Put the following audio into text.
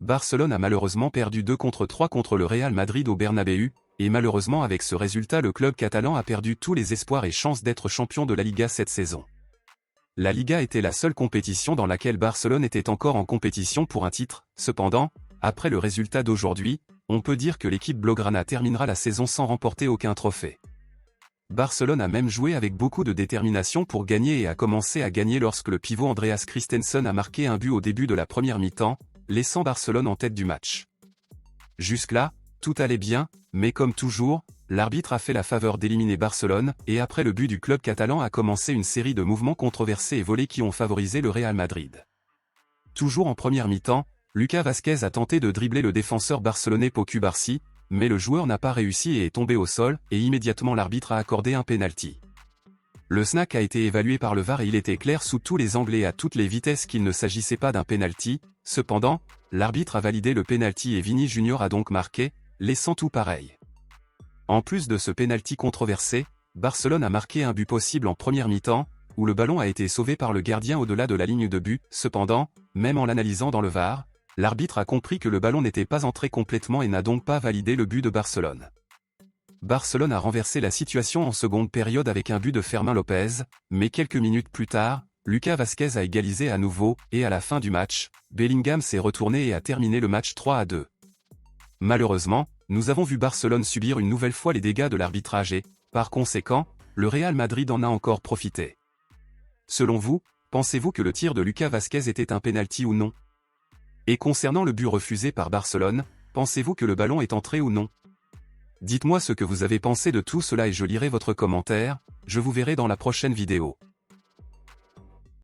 Barcelone a malheureusement perdu 2-3 contre le Real Madrid au Bernabéu, et malheureusement avec ce résultat le club catalan a perdu tous les espoirs et chances d'être champion de la Liga cette saison. La Liga était la seule compétition dans laquelle Barcelone était encore en compétition pour un titre. Cependant, après le résultat d'aujourd'hui, on peut dire que l'équipe blaugrana terminera la saison sans remporter aucun trophée. Barcelone a même joué avec beaucoup de détermination pour gagner et a commencé à gagner lorsque le pivot Andreas Christensen a marqué un but au début de la première mi-temps, laissant Barcelone en tête du match. Jusque-là, tout allait bien, mais comme toujours, l'arbitre a fait la faveur d'éliminer Barcelone, et après le but du club catalan a commencé une série de mouvements controversés et volés qui ont favorisé le Real Madrid. Toujours en première mi-temps, Lucas Vázquez a tenté de dribbler le défenseur barcelonais Pau Cubarsí, mais le joueur n'a pas réussi et est tombé au sol, et immédiatement l'arbitre a accordé un pénalty. Le snack a été évalué par le VAR et il était clair sous tous les angles et à toutes les vitesses qu'il ne s'agissait pas d'un pénalty. Cependant, l'arbitre a validé le pénalty et Vini Junior a donc marqué, laissant tout pareil. En plus de ce pénalty controversé, Barcelone a marqué un but possible en première mi-temps, où le ballon a été sauvé par le gardien au-delà de la ligne de but. Cependant, même en l'analysant dans le VAR, l'arbitre a compris que le ballon n'était pas entré complètement et n'a donc pas validé le but de Barcelone. Barcelone a renversé la situation en seconde période avec un but de Fermín López, mais quelques minutes plus tard, Lucas Vázquez a égalisé à nouveau, et à la fin du match, Bellingham s'est retourné et a terminé le match 3-2. Malheureusement, nous avons vu Barcelone subir une nouvelle fois les dégâts de l'arbitrage et, par conséquent, le Real Madrid en a encore profité. Selon vous, pensez-vous que le tir de Lucas Vázquez était un pénalty ou non? Et concernant le but refusé par Barcelone, pensez-vous que le ballon est entré ou non? Dites-moi ce que vous avez pensé de tout cela et je lirai votre commentaire, je vous verrai dans la prochaine vidéo.